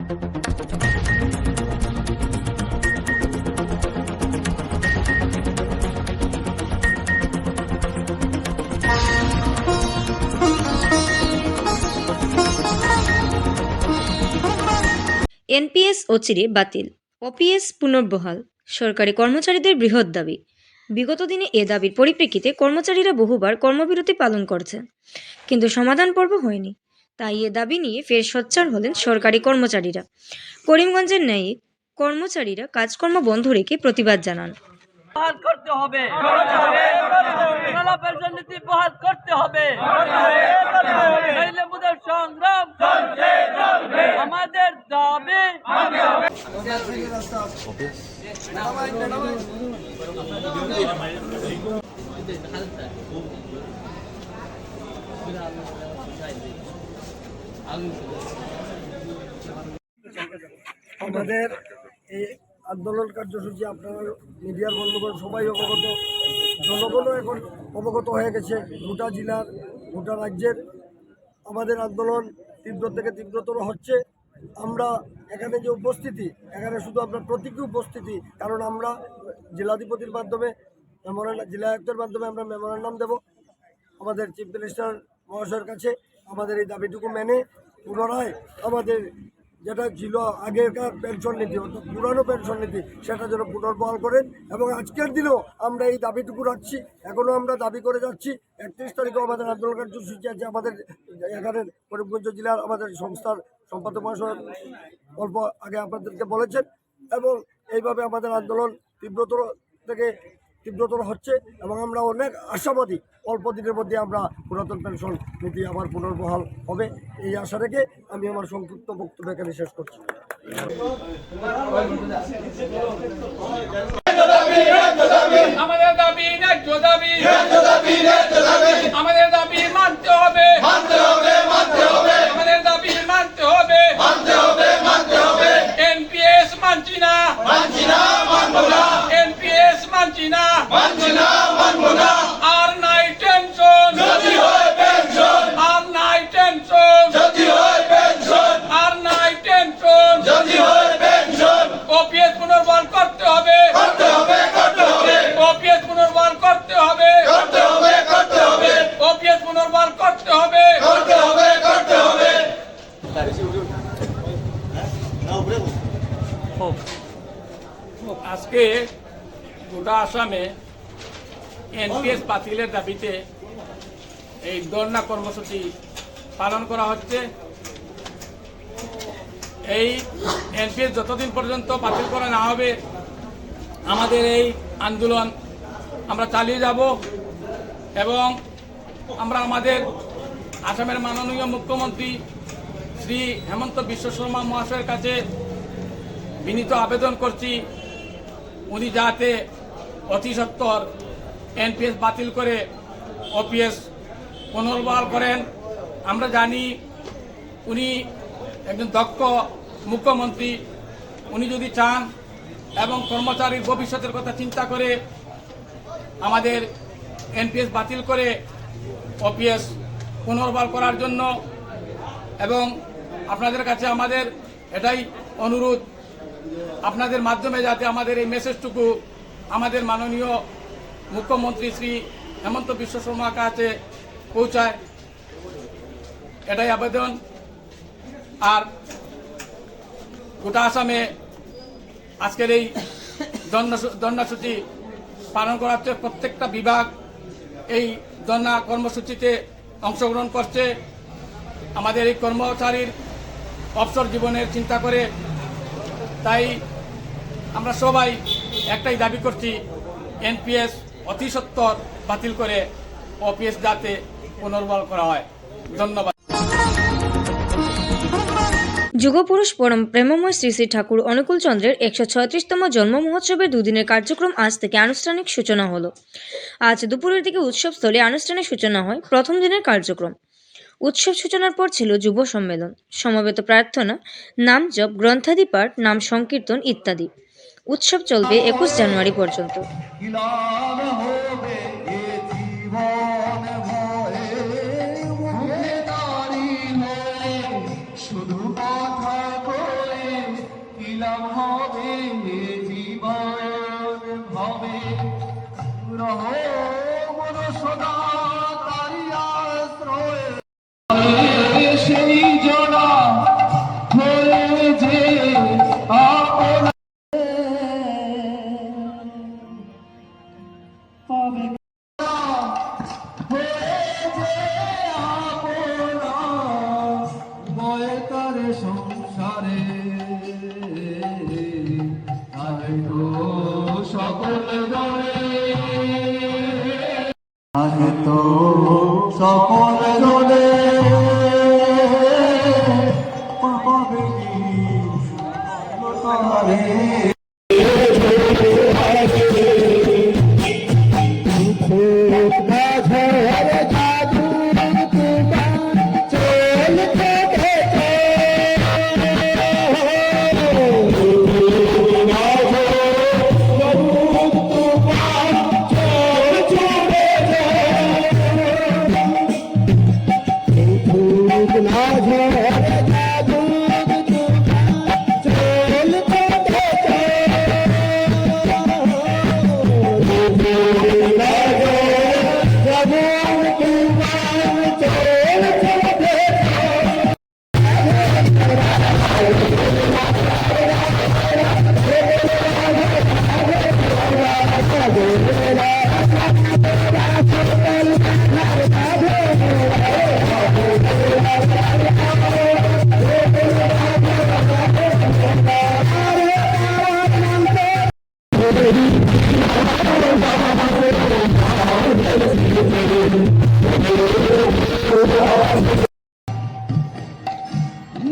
NPS অচিরে বাতিল, OPS পুনর্বহাল সরকারি কর্মচারীদের বৃহৎ দাবি। বিগত দিনে এ দাবির পরিপ্রেক্ষিতে কর্মচারীরা বহুবার কর্মবিরতি পালন করছে, কিন্তু সমাধান পর্ব হয়নি। তাই এ দাবি নিয়ে ফের সোচ্চার হলেন সরকারি কর্মচারীরা। করিমগঞ্জের ন্যায়িক কর্মচারীরা কাজকর্ম বন্ধ রেখে প্রতিবাদ জানান। বহাল করতে হবে, পেনশন নীতি বহাল করতে হবে, সংগ্রাম আমাদের দাবি। আমাদের এই আন্দোলন কার্যসূচি আপনারা মিডিয়ার বন্ধুগণ সবাই অবগত, জনগণও এখন অবগত হয়ে গেছে। গোটা জেলার, গোটা রাজ্যের আমাদের আন্দোলন তীব্র থেকে তীব্রতর হচ্ছে। আমরা এখানে যে উপস্থিতি, এখানে শুধু আপনার প্রতীকী উপস্থিতি, কারণ আমরা জেলাধিপতির মাধ্যমে জেলা আয়ুক্তের মাধ্যমে আমরা মেমোরেন্ডাম দেব আমাদের চিফ মিনিস্টার মহাশয়ের কাছে। আমাদের এই দাবিটুকু মেনে পুনরায় আমাদের যেটা ছিল আগেকার পেনশন নীতি, অর্থাৎ পুরানো পেনশন নীতি, সেটা যেন পুনর্বহাল করেন। এবং আজকের দিনেও আমরা এই দাবিটুকু রাখছি, এখনও আমরা দাবি করে যাচ্ছি। 31 তারিখেও আমাদের আন্দোলন কার্যসূচি আছে। আমাদের এখানে করিমগঞ্জ জেলার আমাদের সংস্থার সম্পাদক মহাশয় অল্প আগে আপনাদেরকে বলেছেন, এবং এইভাবে আমাদের আন্দোলন তীব্রতর থেকে তীব্রতর হচ্ছে এবং আমরা অনেক আশাবাদী অল্প দিনের মধ্যে আমরা পুরাতন পেনশন নীতি আবার পুনর্বহাল হবে, এই আশা রেখে আমি আমার সংক্ষিপ্ত বক্তব্য এখানে শেষ করছি। আমাদের দাবি ন্যায্য দাবি, আমাদের দাবি মানতে হবে, আমাদের দাবি মানতে হবে, এনপিএস মানছি না, এনপিএস মানছি না, আর নাই টেনশন, আর নাই টেনশন, আর নাই টেনশন, ওপিএস পুনর্বহাল করতে হবে, ওপিএস পুনর্বহাল করতে হবে, ওপিএস পুনর্বহাল করতে হবে। আজকে গোটা আসামে এনপিএস বাতিলের দাবিতে এই ধর্ণা কর্মসূচি পালন করা হচ্ছে। এই এনপিএস যতদিন পর্যন্ত বাতিল করা না হবে আমাদের এই আন্দোলন আমরা চালিয়ে যাব এবং আমরা আমাদের আসামের মাননীয় মুখ্যমন্ত্রী শ্রী হেমন্ত বিশ্ব শর্মা মহাশয়ের কাছে বিনীত আবেদন করছি, উনি যাতে অতি সত্বর এনপিএস বাতিল করে ওপিএস পুনর্বহাল করেন। আমরা জানি উনি একজন দক্ষ মুখ্যমন্ত্রী, উনি যদি চান এবং কর্মচারীর ভবিষ্যতের কথা চিন্তা করে আমাদের এনপিএস বাতিল করে ওপিএস পুনর্বহাল করার জন্য, এবং আপনাদের কাছে আমাদের এটাই অনুরোধ, আপনাদের মাধ্যমে যাতে আমাদের এই মেসেজটুকু আমাদের মাননীয় মুখ্যমন্ত্রী শ্রী হেমন্ত বিশ্ব শর্মার কাছে পৌঁছায়, এটাই আবেদন। আর গোটা আসামে আজকের এই ধর্ণাসূচি পালন করা হচ্ছে, প্রত্যেকটা বিভাগ এই ধর্ণা কর্মসূচিতে অংশগ্রহণ করছে। আমাদের এই কর্মচারীর অবসর জীবনের চিন্তা করে, তাই আমরা সবাই একটাই দাবি করছি, এনপিএস অতি সত্বর বাতিল করে ওপিএস যাতে পুনর্বহাল করা হয়। ধন্যবাদ। যুগপুরুষ পরম প্রেমময় শ্রী শ্রী ঠাকুর অনুকূল চন্দ্রের 136তম জন্ম মহোৎসবের দুদিনের কার্যক্রম আজ থেকে আনুষ্ঠানিক সূচনা হলো। আজ দুপুরের দিকে উৎসবস্থলে আনুষ্ঠানিক সূচনা হয় প্রথম দিনের কার্যক্রম। উৎসব সূচনার পর ছিল যুব সম্মেলন, সমবেত প্রার্থনা, নাম জপ, গ্রন্থাদি পাঠ, নাম সংকীর্তন ইত্যাদি। উৎসব চলবে 21 জানুয়ারি পর্যন্ত। শুধু কথা যে আপন পাবে বয়তারে সংসারে আরে তো সকল জনে আরে তো সকল জনে পাবে কি তারে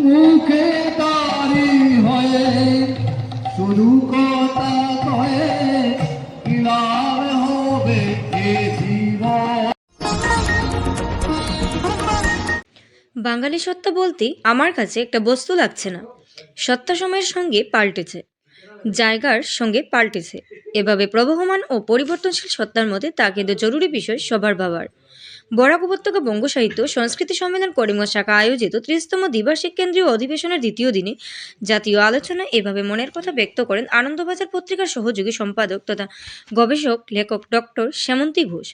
মুখে তারি হয়ে শুধু কথা কয়ে ইলাম হবে এ জীবন। বাঙালি সত্তা বলতে আমার কাছে একটা বস্তু লাগছে না। সত্তা সময়ের সঙ্গে পাল্টেছে, জায়গার সঙ্গে পাল্টেছে। এভাবে প্রবহমান ও পরিবর্তনশীল সত্তার মধ্যে তা কিন্তু জরুরি বিষয় সবার ভাবার। বরাক উপত্যকা বঙ্গ সাহিত্য সংস্কৃতি সম্মেলন করিমগঞ্জ শাখা আয়োজিত 30তম দ্বিবার্ষিক কেন্দ্রীয় অধিবেশনের দ্বিতীয় দিনে জাতীয় আলোচনায় এভাবে মনের কথা ব্যক্ত করেন আনন্দবাজার পত্রিকার সহযোগী সম্পাদক তথা গবেষক লেখক ডক্টর শ্যামন্তী ঘোষ।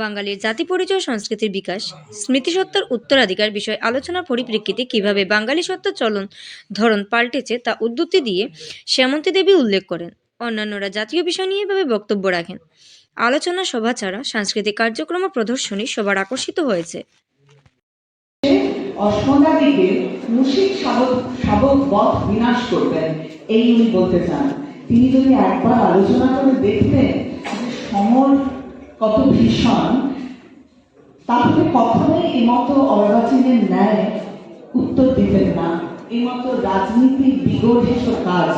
বাঙালির জাতি পরিচয় সংস্কৃতির বিকাশ, স্মৃতিসত্তার উত্তরাধিকার বিষয়ে আলোচনার পরিপ্রেক্ষিতে কিভাবে বাঙালি সত্তার চলন ধরন পাল্টেছে তা উদ্ধৃতি দিয়ে শ্যামন্তী দেবী উল্লেখ করেন। অন্যান্যরা জাতীয় বিষয় নিয়ে এভাবে বক্তব্য রাখেন। আলোচনা সভা ছাড়া সাংস্কৃতিক কার্যক্রম ও প্রদর্শনী সবার আকর্ষিত হয়েছে। অসমতাদিকে মুশিক শাবক বধ বিনাশ করবেন, এই উনি বলতে চান। তিনি যদি একবার আলোচনা করে দেখতেন যে সমর কত ভীষণ, তাহলে কখনোই এই মতো অর্বাচীনের ন্যায় উত্তর দিতেন না, এই মতো রাজনীতির বিগর্হিত কাজ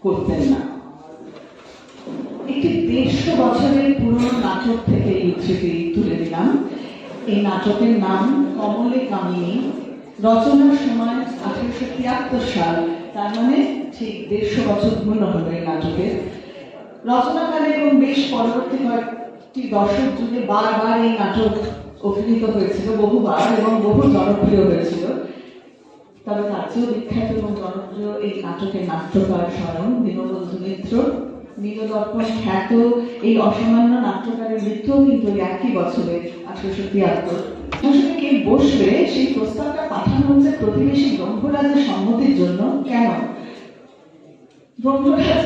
করতেন না। একটি 150 বছরের পুরনো নাটক থেকে এই উদ্ধৃতি তুলে দিলাম। এই নাটকের নাম কমলে কামিনী। রচনার সময় 1873 সাল, তার মানে ঠিক 150 বছর পূর্ণ হলো এই নাটকের। রচনাকালে এবং বেশ পরবর্তী কয়েকটি দশক জুড়ে বারবার এই নাটক অভিনীত হয়েছিল, বহুবার, এবং বহু জনপ্রিয় হয়েছিল। তবে তার চেয়েও বিখ্যাত এবং জনপ্রিয় এই নাটকের নাট্যকার স্বয়ং দীনবন্ধু মিত্র। নীলদর্পণ খ্যাত এই অসামান্য নাট্যকারের মৃত্যু কিন্তু একই বছরে 1873। কে বসবে সেই প্রস্তাবটা পাঠানো হচ্ছে প্রতিবেশী ব্রহ্মরাজের সম্মতির জন্য। কেন? ব্রহ্মরাজ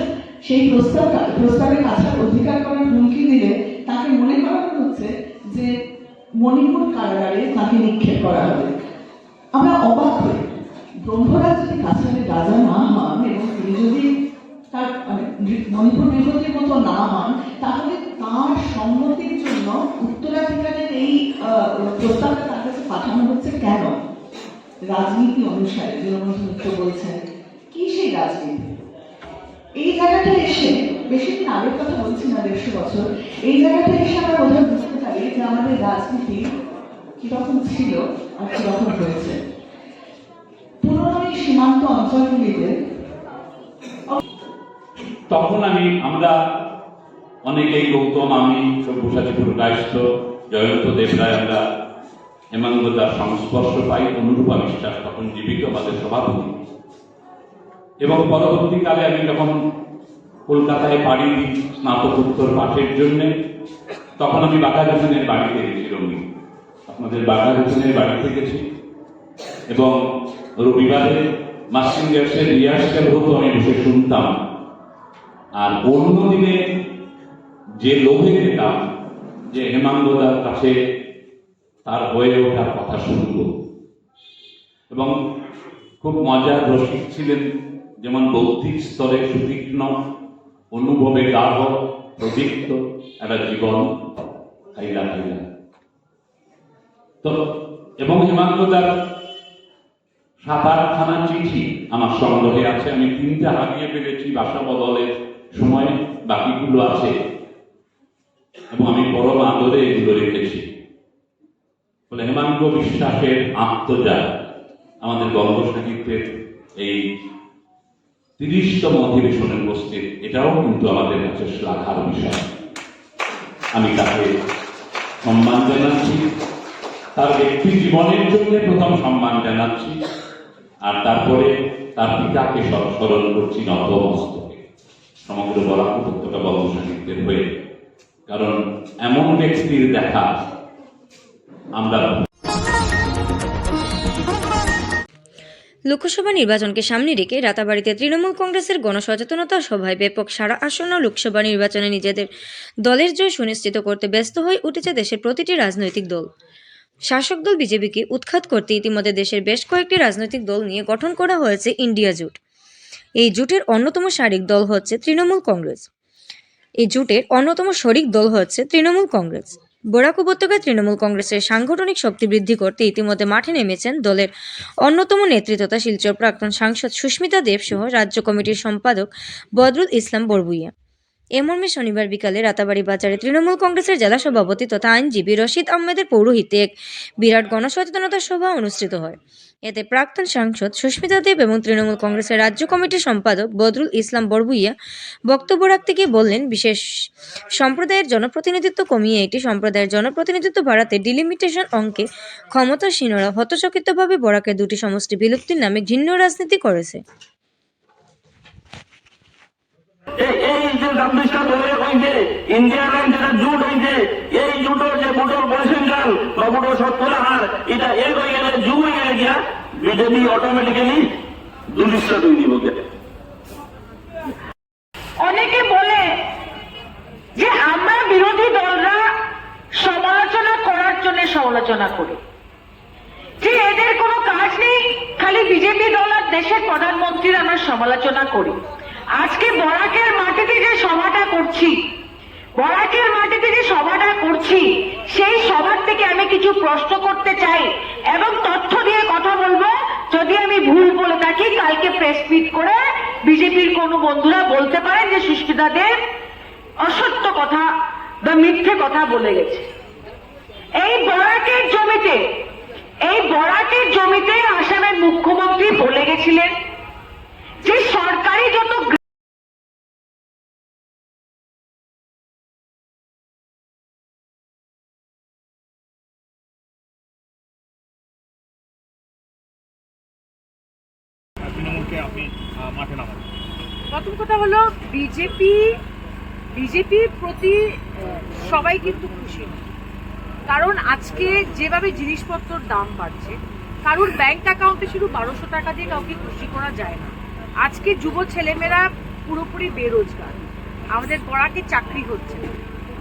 সেই প্রস্তাবে কাছার অধিকার করার হুমকি দিলে তাকে মনে করানো হচ্ছে যে মণিপুর কারাগারে তাকে নিক্ষেপ করা হবে। আমরা অবাক হই, ব্রহ্মরাজ যদি কাছারের রাজা না হন এবং তিনি যদি তার মণিপুর বিভূতির মতো না হন, তাহলে তার সম্মতির জন্য উত্তরাধিকারের এই প্রস্তাবটা তার কাছে পাঠানো হচ্ছে কেন? রাজনীতি অনুসারে দীনবন্ধু মিত্র বলছেন। কি সেই রাজনীতি? এই জায়গাটা এসে, বেশি দিন আগের কথা বলছি না, 150 বছর, এই জায়গাটা এসে আমরা বোধহয় বুঝতে পারি যে আমাদের রাজনীতি কিরকম ছিল আর কিরকম হয়েছে। পুরনো এই সীমান্ত অঞ্চলগুলিতে তখন আমরা অনেকেই, গৌতম, আমি, সব্যসাচী পুরকায়স্থ, জয়ন্ত দেবরায়, আমরা হেমাঙ্গ দার সংস্পর্শ পাই। অনুরূপা বিশ্বাস তখন জীবিত আমাদের সভাপতি, এবং পরবর্তীকালে আমি যখন কলকাতায় পাড়ি দিই স্নাতকোত্তর পাঠের জন্য, তখন আমি বাঘা যতীনের বাড়িতে গেছিলাম। আপনাদের বাঘা যতীনের বাড়িতে গেছি এবং রবিবারে মার্সিঙ্গার্সের রিহার্সাল হতো, আমি বসে শুনতাম। আর অন্যদিকে যে লোভে যেতাম যে হেমাঙ্গদার কাছে তার হয়ে ওঠার কথা শুনব, এবং খুব মজার রসিক ছিলেন, যেমন বৌদ্ধিক স্তরে সুতীক্ষ্ণ, অনুভবে গাঢ়, প্রদীপ্ত একটা জীবন খাইলা খাইলা। তো এবং হেমাঙ্গদার 7-8খানা চিঠি আমার সংগ্রহে আছে। আমি 3টা হারিয়ে ফেলেছি বাসা বদলের সময়, বাকিগুলো আছে এবং আমি পরম আদরে এগুলো রেখেছি। বলে হেমাঙ্গ বিশ্বাসের আত্মজা আমাদের বঙ্গ সাহিত্যের এই 30তম অধিবেশনে উপস্থিত, এটাও কিন্তু আমাদের কাছে শ্লাঘার বিষয়। আমি তাকে সম্মান জানাচ্ছি, তার ব্যক্তি জীবনের জন্য প্রথম সম্মান জানাচ্ছি, আর তারপরে তার পিতাকে স্মরণ করছি নতমস্তকে সমগ্র বরাক উপত্যকা বঙ্গ সাহিত্যের হয়ে। কারণ এমন ব্যক্তির দেখা আমরা লোকসভা নির্বাচনকে সামনে রেখে রাতাবাড়িতে তৃণমূল কংগ্রেসের গণসচেতনতা সভায় ব্যাপক সারা আসন্ন লোকসভা নির্বাচনে নিজেদের দলের জয় সুনিশ্চিত করতে ব্যস্ত হয়ে উঠেছে দেশের প্রতিটি রাজনৈতিক দল। শাসক দল বিজেপিকে উৎখাত করতে ইতিমধ্যে দেশের বেশ কয়েকটি রাজনৈতিক দল নিয়ে গঠন করা হয়েছে ইন্ডিয়া জোট। এই জোটের অন্যতম শরিক দল হচ্ছে তৃণমূল কংগ্রেস। বরাক উপত্যকায় তৃণমূল কংগ্রেসের সাংগঠনিক শক্তি বৃদ্ধি করতে ইতিমধ্যে মাঠে নেমেছেন দলের অন্যতম নেতৃত্বতা শিলচর প্রাক্তন সাংসদ সুস্মিতা দেব সহ রাজ্য কমিটির সম্পাদক বদরুল ইসলাম বরবুইয়া। এ মর্মে শনিবার বিকালে রাতাবাড়ি বাজারে তৃণমূল কংগ্রেসের জেলা সভাপতি তথা আইনজীবী রশিদ আহমেদের পৌরোহিত্যে এক বিরাট গণসচেতনতা সভা অনুষ্ঠিত হয়। এতে প্রাক্তন সাংসদ সুস্মিতা দেব এবং তৃণমূল কংগ্রেসের রাজ্য কমিটির সম্পাদক বদরুল ইসলাম বরবুইয়া বক্তব্য রাখতে গিয়ে বললেন, বিশেষ সম্প্রদায়ের জনপ্রতিনিধিত্ব কমিয়ে একটি সম্প্রদায়ের জনপ্রতিনিধিত্ব বাড়াতে ডিলিমিটেশন অঙ্কে ক্ষমতাসীনরা হতচকিতভাবে বরাকের দুটি সমষ্টি বিলুপ্তির নামে ঘৃণ্য রাজনীতি করেছে। এই যে 26টা দলের হইছে ইন্ডিয়া ব্যাংক যেটা জুট হইছে, এই জুটের যে ভোটের পরিসংখ্যান বা ভোটের শতকরা হার এটা এক হয়ে গেলে যুগ হয়ে গেলে গিয়া বিজেপি অটোমেটিক্যালি 2 দুই দিব গেলে। অনেকে বলে যে আমরা বিরোধী দলরা সমালোচনা করার জন্য সমালোচনা করি, যে এদের কোনো কাজ নেই, খালি বিজেপি দল আর দেশের প্রধানমন্ত্রীর আমরা সমালোচনা করি। আজকে বরাকের মাটিতে যে সভাটা করছি সেই সভার থেকে আমি কিছু প্রশ্ন করতে চাই এবং তথ্য দিয়ে কথা বলবো। যদি আমি ভুল বলে থাকি কালকে প্রেস মিট করে বিজেপির কোনো বন্ধুরা বলতে পারেন যে সুস্মিতা দেব অসত্য কথা বা মিথ্যে কথা বলে গেছে। এই বরাকের জমিতে আসামের মুখ্যমন্ত্রী বলে গেছিলেন যে সরকারি যত প্রথম কথা হলো বিজেপির প্রতি সবাই কিন্তু খুশি নয়, কারণ আজকে যেভাবে জিনিসপত্রের দাম বাড়ছে, কারোর ব্যাংক অ্যাকাউন্টে শুধু 1200 টাকা দিয়ে কাউকে খুশি করা যায় না। আজকে যুব ছেলেমেয়েরা পুরোপুরি বেরোজগার, আমাদের পড়াকে চাকরি হচ্ছে,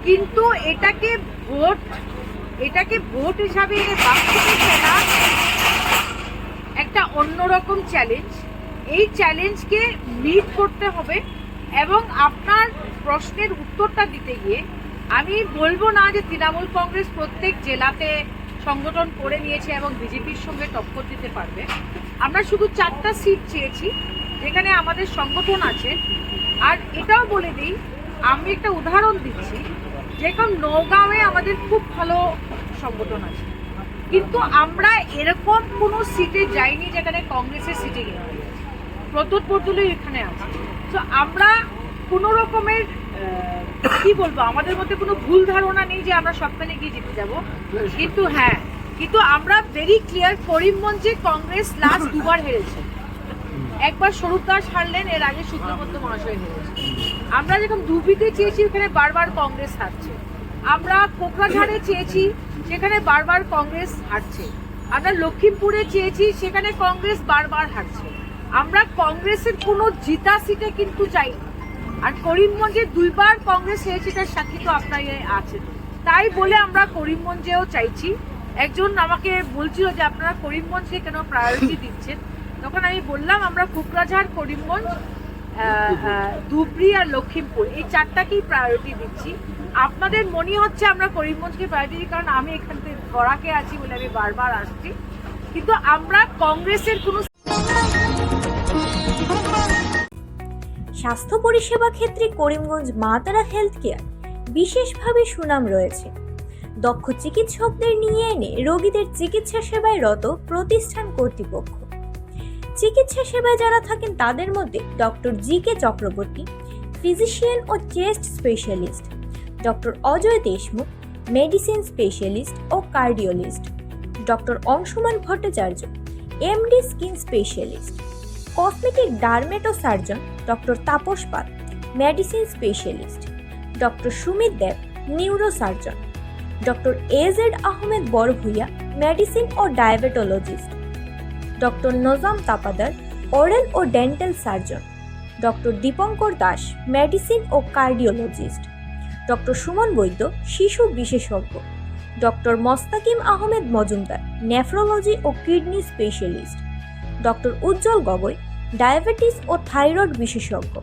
কিন্তু এটাকে ভোট হিসাবে বাস্তবে ফেলা একটা অন্যরকম চ্যালেঞ্জ। এই চ্যালেঞ্জকে মিট করতে হবে এবং আপনার প্রশ্নের উত্তরটা দিতে গিয়ে আমি বলবো না যে তৃণমূল কংগ্রেস প্রত্যেক জেলাতে সংগঠন করে নিয়েছে এবং বিজেপির সঙ্গে টক্কর দিতে পারবে। আমরা শুধু 4টা সিট চেয়েছি যেখানে আমাদের সংগঠন আছে। আর এটাও বলে দিই, আমি একটা উদাহরণ দিচ্ছি, যেরকম নওগাঁওয়ে আমাদের খুব ভালো সংগঠন আছে, কিন্তু আমরা এরকম কোনো সিটে যাইনি যেখানে কংগ্রেসের সিটে গিয়ে প্রদ্যোৎ বরদলৈ এখানে আছে। তো আমরা কোনো রকমের কি বলবো, আমাদের মধ্যে কোনো ভুল ধারণা নেই যে আমরা সবখানে গিয়ে জিতে যাব। কিন্তু আমরা ভেরি ক্লিয়ার, করিমগঞ্জে কংগ্রেস লাস্ট 2বার হেরেছে। একবার স্বরূপ দাস হারলেন, এর আগে শুক্লবন্ত মহাশয় হেরেছে। আমরা যেরকম দুবিতে চেয়েছি ওখানে বারবার কংগ্রেস হারছে। আমরা কোকরাঝাড়ে চেয়েছি সেখানে বারবার কংগ্রেস হারছে। আমরা লক্ষ্মীমপুরে চেয়েছি সেখানে কংগ্রেস বারবার হারছে। আমরা কংগ্রেসের কোনো জিতা সিটে কিন্তু চাই না। আর করিমগঞ্জে 2বার কংগ্রেস হয়েছে, তার সাক্ষী তো আপনারা আছেন। তাই বলে আমরা করিমগঞ্জেও চাইছি। একজন আমাকে বলছিল যে আপনারা করিমগঞ্জকে কেন প্রায়োরিটি দিচ্ছেন, তখন আমি বললাম আমরা কোকরাঝাড়, করিমগঞ্জ, ধুবড়ি আর লক্ষ্মীমপুর এই 4টাকেই প্রায়োরিটি দিচ্ছি। আপনাদের মনে হচ্ছে আমরা করিমগঞ্জকে প্রায়োরিটি দিই কারণ আমি এখান থেকে গড়াকে আছি বলে আমি বারবার আসছি, কিন্তু আমরা কংগ্রেসের কোনো স্বাস্থ্য পরিষেবা ক্ষেত্রে করিমগঞ্জ মা তারা হেলথ কেয়ার বিশেষভাবে সুনাম রয়েছে। দক্ষ চিকিৎসকদের নিয়ে এনে রোগীদের চিকিৎসা সেবায় রত প্রতিষ্ঠান কর্তৃপক্ষ। চিকিৎসা সেবায় যারা থাকেন তাদের মধ্যে ডক্টর জি.কে. চক্রবর্তী, ফিজিশিয়ান ও chest specialist, doctor Ajay Deshmukh, medicine specialist ও cardiologist, doctor Anshuman Bhattacharya, MD skin specialist, cosmetic dermato surgeon doctor Tapas Pal, medicine specialist, doctor Sumit Deb, neuro surgeon, doctor A Z Ahmed Barbhuiya, medicine ও diabetologist, doctor Nazam Tapadar, oral ও dental surgeon, doctor Dipankar Das, medicine ও cardiologist, doctor Suman Baidya, শিশু বিশেষজ্ঞ, doctor Mostakim Ahmed Majumdar, nephrology ও kidney specialist, doctor উজ্জ্বল Gogoi, diabetes ও thyroid বিশেষজ্ঞ,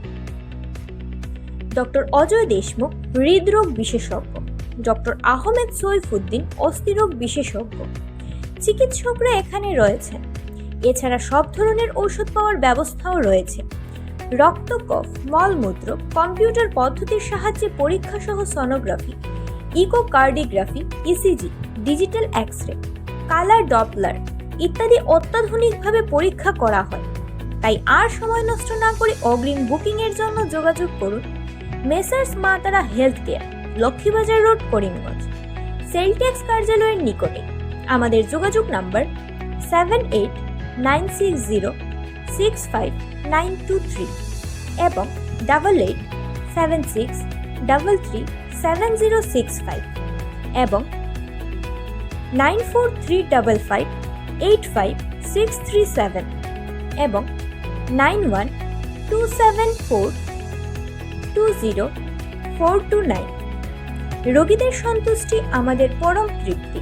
doctor Ajay Deshmukh, হৃদরোগ বিশেষজ্ঞ, doctor Ahmed Saifuddin, অস্থিরোগ বিশেষজ্ঞ। চিকিৎসকরা এখানে রয়েছেন। এছাড়া সব ধরনের ঔষধ পাওয়ার ব্যবস্থাও রয়েছে। রক্ত, কফ, মলমূত্র, কম্পিউটার পদ্ধতির সাহায্যে পরীক্ষা সহ sonography, echocardiography, ECG, digital X-ray, colour Doppler ইত্যাদি অত্যাধুনিকভাবে পরীক্ষা করা হয়। তাই আর সময় নষ্ট না করে অগ্রিম বুকিংয়ের জন্য যোগাযোগ করুন মেসার্স মা তারা health care, Laxmibazar road, Karimganj, sell tax কার্যালয়ের নিকটে। আমাদের যোগাযোগ নাম্বার 7896065923 এবং 8876337065 এবং 9435585637 এবং 9127420429। রোগীদের সন্তুষ্টি আমাদের পরম তৃপ্তি।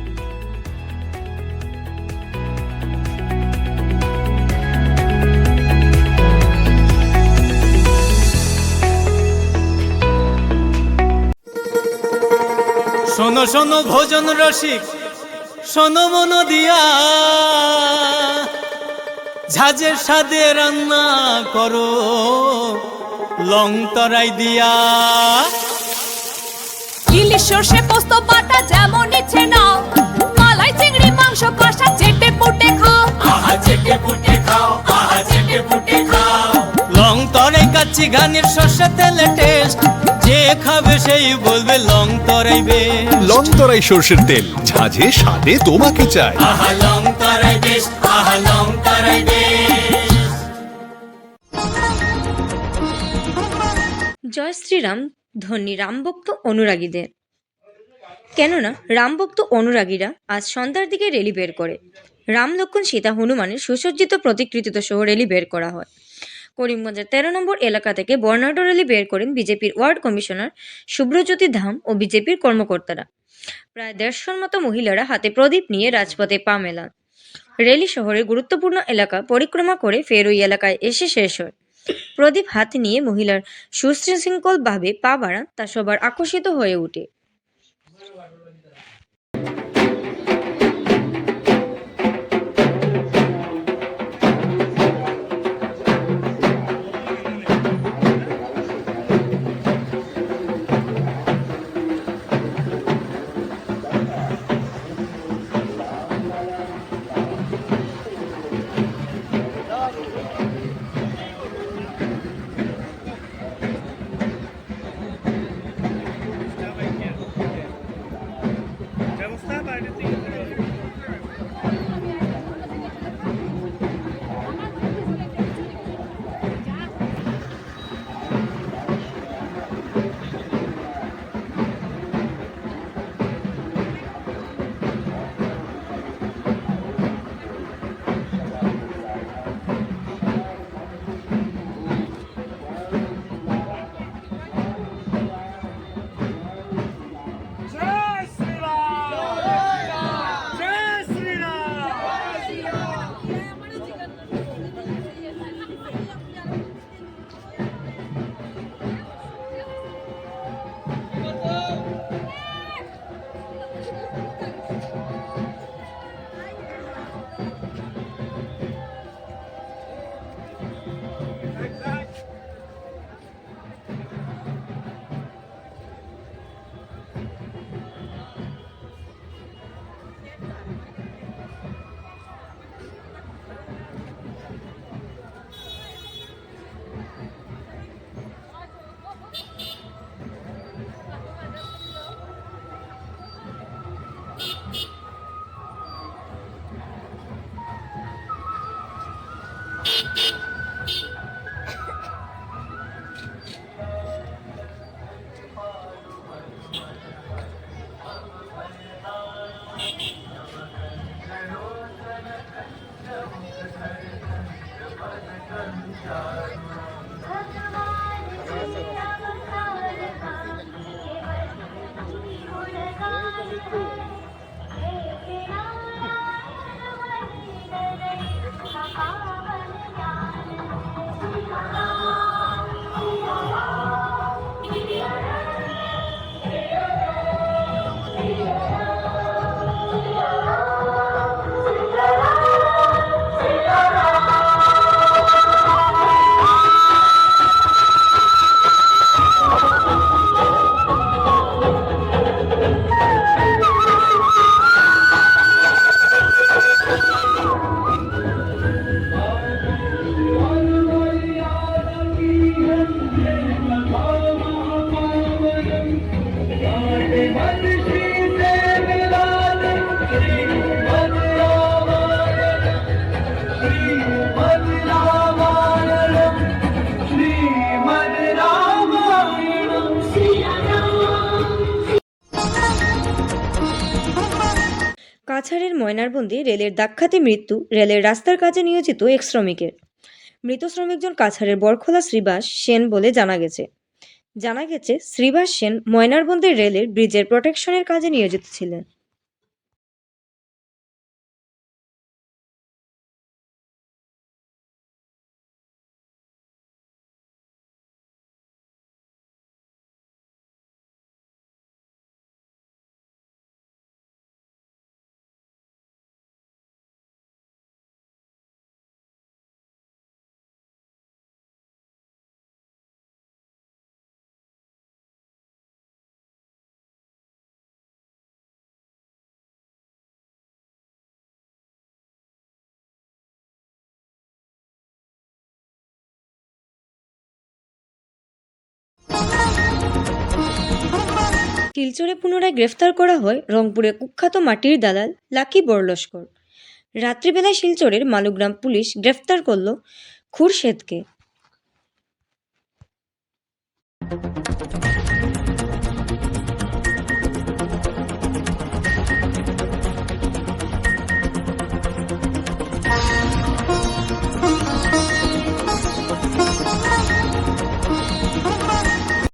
শোনো শোনো ভোজন রসিক, শোনো মন দিয়া, ঝাঁঝের স্বাদে রান্না করো লং তরাই দিয়া। ইলিশ সর্ষে পোস্ত বাটা যেমন ইচ্ছে নাও, মালাই চিংড়ি মাংস কষা চেটে পুটে খাও, আহা চেটে পুটে খাও, আহা চেটে পুটে খাও। লং তরাই কাচ্চি ঘানির সর্ষে তেলে টেস্ট, যে খাবে সেই বলবে লং তরাই বেশ। লং তরাই সর্ষের তেল, ঝাঁঝে স্বাদে তোমাকে চাই। আহা লং তরাই বেশ, আহা লং তরাই বেশ। জয় শ্রীরাম ধন্যী রামভক্ত অনুরাগীদের। কেননা রামভক্ত অনুরাগীরা আজ সন্ধ্যার দিকে র্যালি বের করে। রাম, লক্ষ্মণ, সীতা, হনুমানের সুসজ্জিত প্রতিকৃতিত সহ র্যালি বের করা হয়। করিমগঞ্জের 13 নম্বর এলাকা থেকে বর্ণাঢ্য র্যালি বের করেন বিজেপির ওয়ার্ড কমিশনার শুভ্রজ্যোতি ধাম ও বিজেপির কর্মকর্তারা। প্রায় 150 মতো মহিলারা হাতে প্রদীপ নিয়ে রাজপথে পা মেলান। র্যালি শহরের গুরুত্বপূর্ণ এলাকা পরিক্রমা করে ফের ওই এলাকায় এসে শেষ হয়। প্রদীপ হাতে নিয়ে মহিলার সুশৃঙ্খলভাবে পা বাড়ান, তা সবার আকর্ষিত হয়ে ওঠে। কাছাড়ের ময়নারবন্দী রেলের দাক্ষাতে মৃত্যু রেলের রাস্তার কাজে নিয়োজিত এক শ্রমিকের। মৃত শ্রমিকজন কাছাড়ের বরখোলা শ্রীবাস সেন বলে জানা গেছে শ্রীবাস সেন ময়নারবন্দী রেলের ব্রিজের প্রোটেকশনের কাজে নিয়োজিত ছিলেন। শিলচরে পুনরায় গ্রেফতার করা হয় রংপুরে কুখ্যাত মাটির দালাল লাকি বরলস্কর। রাত্রিবেলায় শিলচরের মালুগ্রাম পুলিশ গ্রেফতার করল খুরশেদকে।